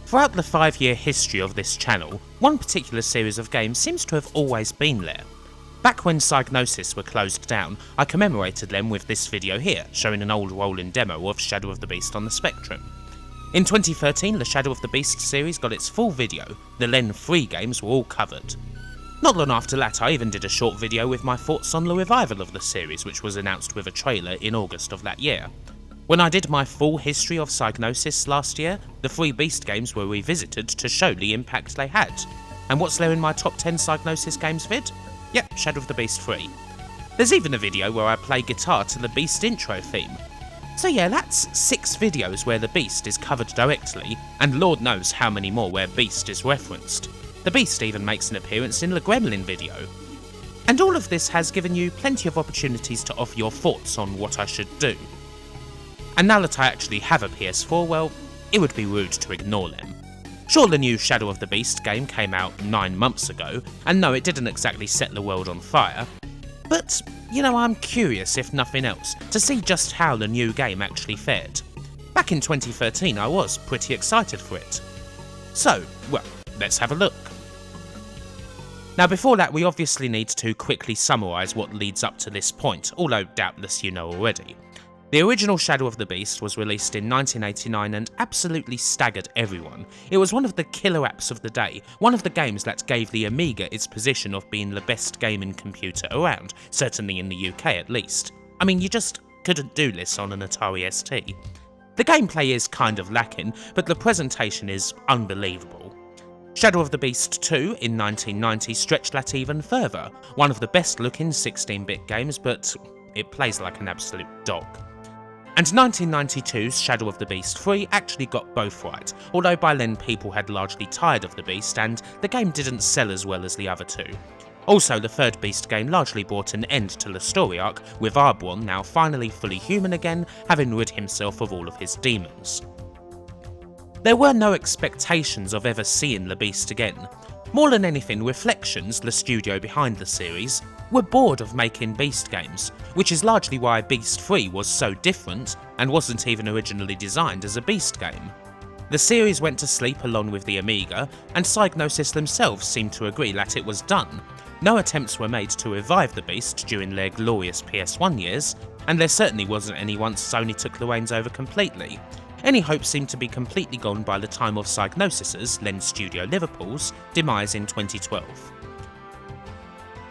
Throughout the 5-year history of this channel, one particular series of games seems to have always been there. Back when Psygnosis were closed down, I commemorated them with this video here, showing an old rolling demo of Shadow of the Beast on the Spectrum. In 2013, the Shadow of the Beast series got its full video, the Len 3 games were all covered. Not long after that, I even did a short video with my thoughts on the revival of the series, which was announced with a trailer in August of that year. When I did my full history of Psygnosis last year, the 3 Beast games were revisited to show the impact they had. And what's there in my top 10 Psygnosis games vid? Yep, Shadow of the Beast 3. There's even a video where I play guitar to the Beast intro theme. So yeah, that's 6 videos where the Beast is covered directly, and Lord knows how many more where Beast is referenced. The Beast even makes an appearance in the Gremlin video. And all of this has given you plenty of opportunities to offer your thoughts on what I should do. And now that I actually have a PS4, well, it would be rude to ignore them. Sure, the new Shadow of the Beast game came out 9 months ago, and no, it didn't exactly set the world on fire, but, you know, I'm curious, if nothing else, to see just how the new game actually fared. Back in 2013 I was pretty excited for it. So, well, let's have a look. Now before that, we obviously need to quickly summarise what leads up to this point, although doubtless you know already. The original Shadow of the Beast was released in 1989 and absolutely staggered everyone. It was one of the killer apps of the day, one of the games that gave the Amiga its position of being the best gaming computer around, certainly in the UK at least. I mean, you just couldn't do this on an Atari ST. The gameplay is kind of lacking, but the presentation is unbelievable. Shadow of the Beast 2 in 1990 stretched that even further, one of the best looking 16-bit games, but it plays like an absolute dog. And 1992's Shadow of the Beast 3 actually got both right, although by then people had largely tired of the Beast and the game didn't sell as well as the other two. Also, the third Beast game largely brought an end to the story arc, with Arbron now finally fully human again, having rid himself of all of his demons. There were no expectations of ever seeing the Beast again. More than anything, Reflections, the studio behind the series, were bored of making Beast games, which is largely why Beast 3 was so different and wasn't even originally designed as a Beast game. The series went to sleep along with the Amiga, and Psygnosis themselves seemed to agree that it was done. No attempts were made to revive the Beast during their glorious PS1 years, and there certainly wasn't any once Sony took the reins over completely. Any hope seemed to be completely gone by the time of Psygnosis's, then Studio Liverpool's, demise in 2012.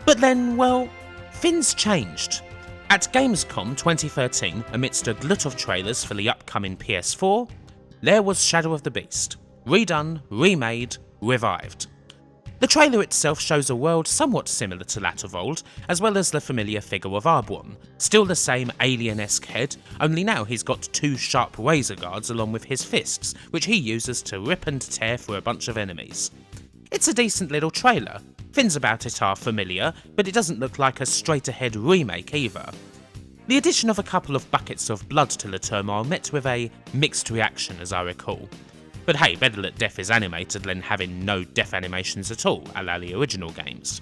But then, well, things changed. At Gamescom 2013, amidst a glut of trailers for the upcoming PS4, there was Shadow of the Beast, redone, remade, revived. The trailer itself shows a world somewhat similar to that of old, as well as the familiar figure of Arbron, still the same alien-esque head, only now he's got 2 sharp razor guards along with his fists, which he uses to rip and tear through a bunch of enemies. It's a decent little trailer. Things about it are familiar, but it doesn't look like a straight-ahead remake either. The addition of a couple of buckets of blood to the turmoil met with a mixed reaction, as I recall. But hey, better that death is animated than having no death animations at all, a la the original games.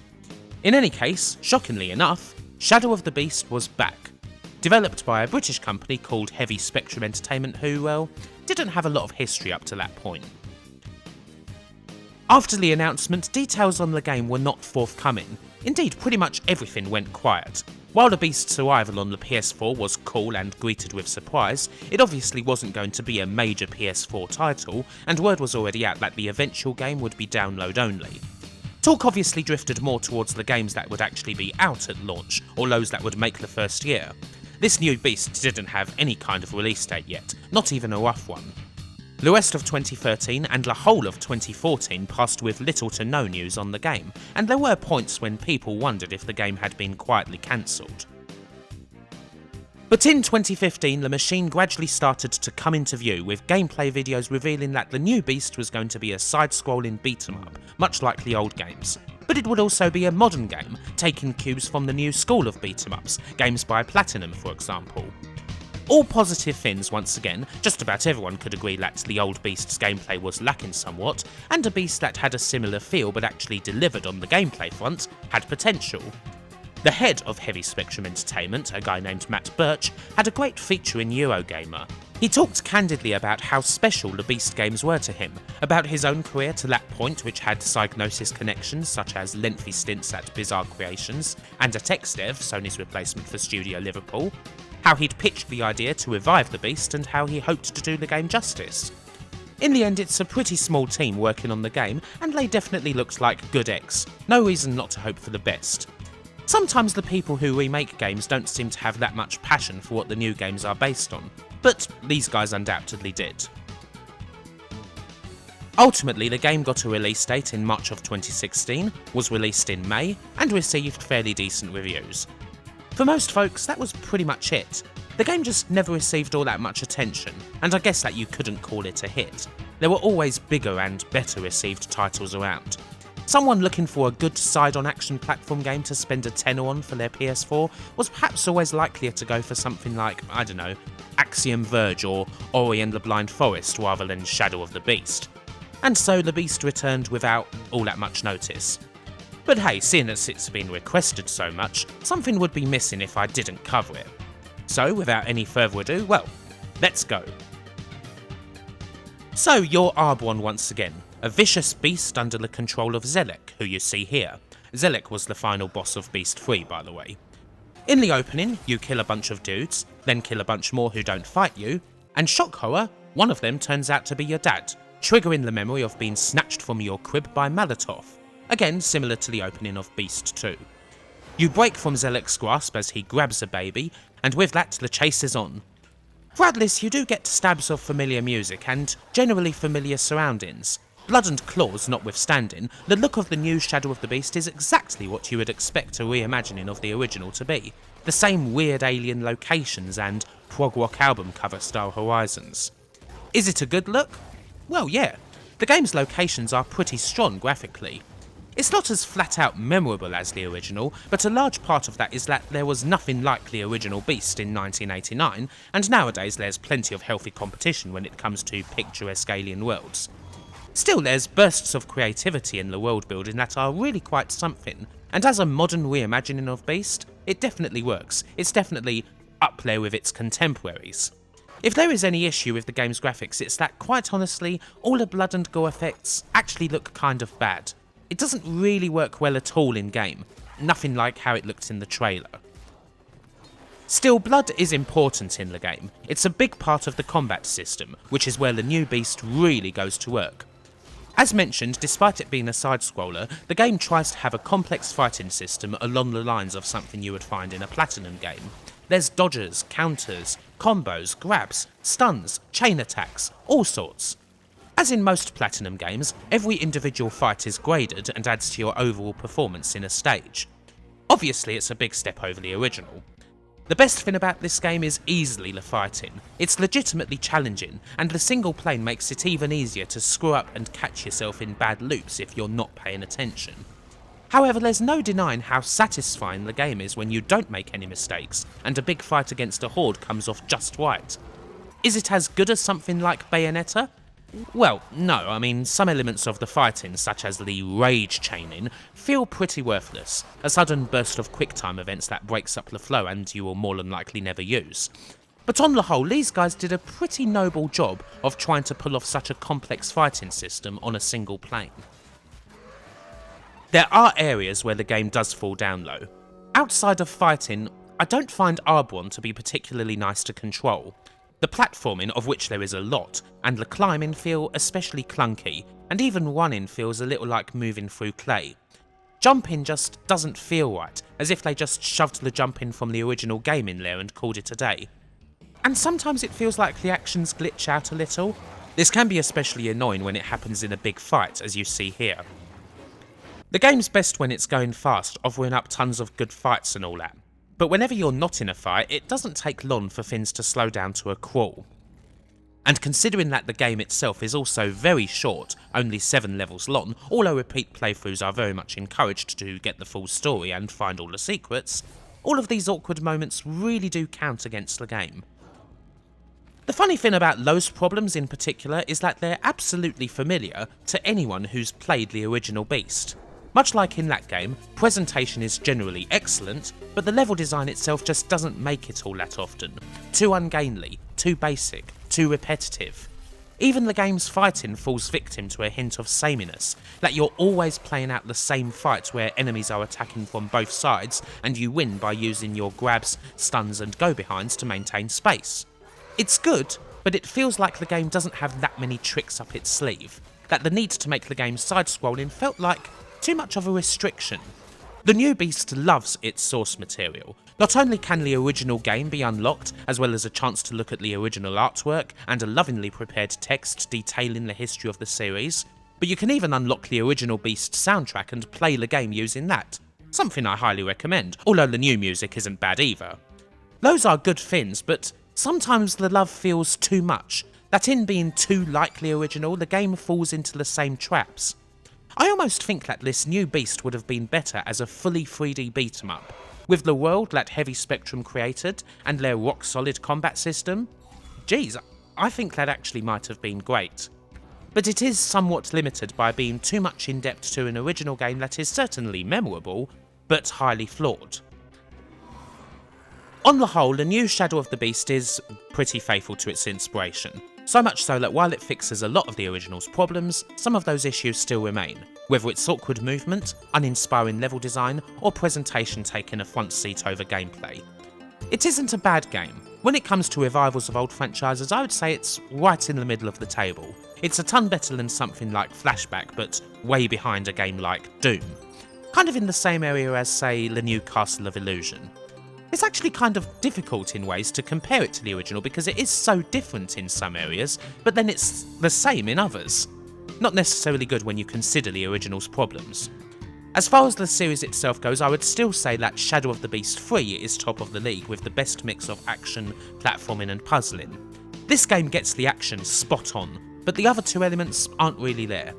In any case, shockingly enough, Shadow of the Beast was back. Developed by a British company called Heavy Spectrum Entertainment who, well, didn't have a lot of history up to that point. After the announcement, details on the game were not forthcoming. Indeed, pretty much everything went quiet. While the Beast's arrival on the PS4 was cool and greeted with surprise, it obviously wasn't going to be a major PS4 title, and word was already out that the eventual game would be download only. Talk obviously drifted more towards the games that would actually be out at launch, or those that would make the first year. This new Beast didn't have any kind of release date yet, not even a rough one. The rest of 2013 and the whole of 2014 passed with little to no news on the game, and there were points when people wondered if the game had been quietly cancelled. But in 2015, the machine gradually started to come into view, with gameplay videos revealing that the new Beast was going to be a side-scrolling beat-em-up, much like the old games. But it would also be a modern game, taking cues from the new school of beat-em-ups, games by Platinum for example. All positive things once again. Just about everyone could agree that the old Beast's gameplay was lacking somewhat, and a Beast that had a similar feel but actually delivered on the gameplay front had potential. The head of Heavy Spectrum Entertainment, a guy named Matt Birch, had a great feature in Eurogamer. He talked candidly about how special the Beast games were to him, about his own career to that point which had Psygnosis connections such as lengthy stints at Bizarre Creations and at XDev, Sony's replacement for Studio Liverpool, how he'd pitched the idea to revive the Beast and how he hoped to do the game justice. In the end, it's a pretty small team working on the game, and they definitely looked like good eggs. No reason not to hope for the best. Sometimes the people who remake games don't seem to have that much passion for what the new games are based on, but these guys undoubtedly did. Ultimately, the game got a release date in March of 2016, was released in May, and received fairly decent reviews. For most folks, that was pretty much it. The game just never received all that much attention, and I guess that you couldn't call it a hit. There were always bigger and better received titles around. Someone looking for a good side-on action platform game to spend a tenner on for their PS4 was perhaps always likelier to go for something like, I don't know, Axiom Verge or Ori and the Blind Forest rather than Shadow of the Beast. And so the Beast returned without all that much notice. But hey, seeing as it's been requested so much, something would be missing if I didn't cover it. So without any further ado, well, let's go. So you're Arbron once again, a vicious beast under the control of Zelek, who you see here. Zelek was the final boss of Beast 3, by the way. In the opening, you kill a bunch of dudes, then kill a bunch more who don't fight you, and shock horror, one of them turns out to be your dad, triggering the memory of being snatched from your crib by Malatov. Again, similar to the opening of Beast 2. You break from Zelek's grasp as he grabs a baby, and with that the chase is on. Throughout you do get stabs of familiar music and generally familiar surroundings. Blood and claws notwithstanding, the look of the new Shadow of the Beast is exactly what you would expect a reimagining of the original to be. The same weird alien locations and prog rock album cover style horizons. Is it a good look? Well, yeah. The game's locations are pretty strong graphically. It's not as flat out memorable as the original, but a large part of that is that there was nothing like the original Beast in 1989, and nowadays there's plenty of healthy competition when it comes to picturesque alien worlds. Still, there's bursts of creativity in the world building that are really quite something, and as a modern reimagining of Beast, it definitely works. It's definitely up there with its contemporaries. If there is any issue with the game's graphics, it's that, quite honestly, all the blood and gore effects actually look kind of bad. It doesn't really work well at all in game, nothing like how it looked in the trailer. Still, blood is important in the game. It's a big part of the combat system, which is where the new Beast really goes to work. As mentioned, despite it being a side-scroller, the game tries to have a complex fighting system along the lines of something you would find in a Platinum game. There's dodges, counters, combos, grabs, stuns, chain attacks, all sorts. As in most Platinum games, every individual fight is graded and adds to your overall performance in a stage. Obviously, it's a big step over the original. The best thing about this game is easily the fighting. It's legitimately challenging, and the single plane makes it even easier to screw up and catch yourself in bad loops if you're not paying attention. However, there's no denying how satisfying the game is when you don't make any mistakes, and a big fight against a horde comes off just right. Is it as good as something like Bayonetta? Well, no, I mean, some elements of the fighting, such as the rage chaining, feel pretty worthless, a sudden burst of quick-time events that breaks up the flow and you will more than likely never use. But on the whole, these guys did a pretty noble job of trying to pull off such a complex fighting system on a single plane. There are areas where the game does fall down though. Outside of fighting, I don't find Arbron to be particularly nice to control. The platforming, of which there is a lot, and the climbing feel especially clunky, and even running feels a little like moving through clay. Jumping just doesn't feel right, as if they just shoved the jumping from the original game in there and called it a day. And sometimes it feels like the actions glitch out a little. This can be especially annoying when it happens in a big fight, as you see here. The game's best when it's going fast, offering up tons of good fights and all that. But whenever you're not in a fight, it doesn't take long for things to slow down to a crawl. And considering that the game itself is also very short, only 7 levels long, although repeat playthroughs are very much encouraged to get the full story and find all the secrets, all of these awkward moments really do count against the game. The funny thing about those problems in particular is that they're absolutely familiar to anyone who's played the original Beast. Much like in that game, presentation is generally excellent, but the level design itself just doesn't make it all that often. Too ungainly, too basic, too repetitive. Even the game's fighting falls victim to a hint of sameness, that you're always playing out the same fight where enemies are attacking from both sides and you win by using your grabs, stuns and go-behinds to maintain space. It's good, but it feels like the game doesn't have that many tricks up its sleeve, that the need to make the game side-scrolling felt like too much of a restriction. The new Beast loves its source material. Not only can the original game be unlocked, as well as a chance to look at the original artwork and a lovingly prepared text detailing the history of the series, but you can even unlock the original Beast soundtrack and play the game using that. Something I highly recommend, although the new music isn't bad either. Those are good things, but sometimes the love feels too much, that in being too like the original, the game falls into the same traps. I almost think that this new Beast would have been better as a fully 3D beat-em-up, with the world that Heavy Spectrum created and their rock-solid combat system. Geez, I think that actually might have been great. But it is somewhat limited by being too much in depth to an original game that is certainly memorable, but highly flawed. On the whole, the new Shadow of the Beast is pretty faithful to its inspiration. So much so that while it fixes a lot of the original's problems, some of those issues still remain, whether it's awkward movement, uninspiring level design, or presentation taking a front seat over gameplay. It isn't a bad game. When it comes to revivals of old franchises, I would say it's right in the middle of the table. It's a ton better than something like Flashback, but way behind a game like Doom. Kind of in the same area as, say, the new Castle of Illusion. It's actually kind of difficult in ways to compare it to the original because it is so different in some areas, but then it's the same in others. Not necessarily good when you consider the original's problems. As far as the series itself goes, I would still say that Shadow of the Beast 3 is top of the league with the best mix of action, platforming and puzzling. This game gets the action spot on, but the other two elements aren't really there.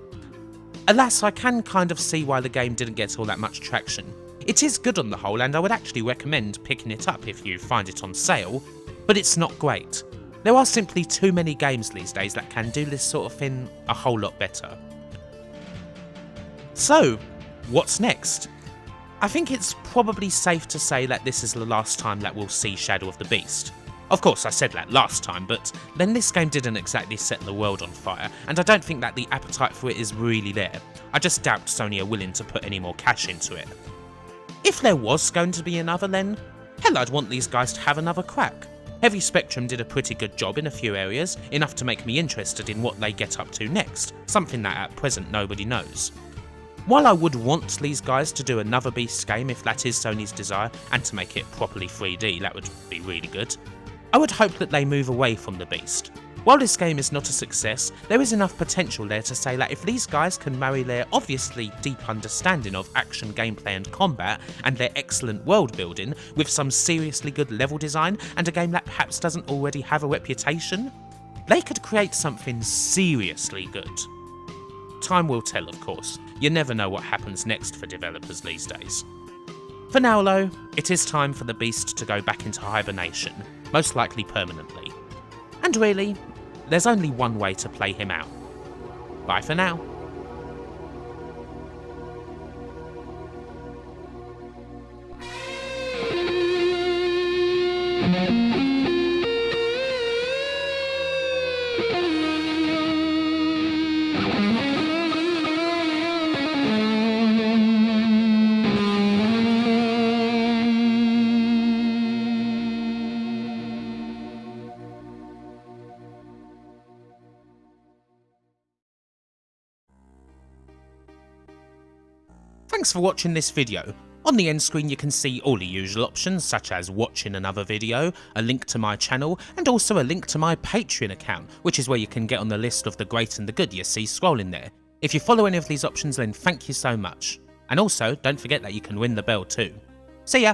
Alas, I can kind of see why the game didn't get all that much traction. It is good on the whole, and I would actually recommend picking it up if you find it on sale, but it's not great. There are simply too many games these days that can do this sort of thing a whole lot better. So, what's next? I think it's probably safe to say that this is the last time that we'll see Shadow of the Beast. Of course, I said that last time, but then this game didn't exactly set the world on fire, and I don't think that the appetite for it is really there. I just doubt Sony are willing to put any more cash into it. If there was going to be another, then hell, I'd want these guys to have another crack. Heavy Spectrum did a pretty good job in a few areas, enough to make me interested in what they get up to next, something that at present nobody knows. While I would want these guys to do another Beast game if that is Sony's desire, and to make it properly 3D, that would be really good, I would hope that they move away from the Beast. While this game is not a success, there is enough potential there to say that if these guys can marry their obviously deep understanding of action gameplay and combat, and their excellent world building, with some seriously good level design, and a game that perhaps doesn't already have a reputation, they could create something seriously good. Time will tell, of course. You never know what happens next for developers these days. For now though, it is time for the Beast to go back into hibernation, most likely permanently. And really, there's only one way to play him out. Bye for now. Thanks for watching this video. On the end screen you can see all the usual options such as watching another video, a link to my channel, and also a link to my Patreon account, which is where you can get on the list of the great and the good you see scrolling there. If you follow any of these options then thank you so much. And also don't forget that you can ring the bell too. See ya!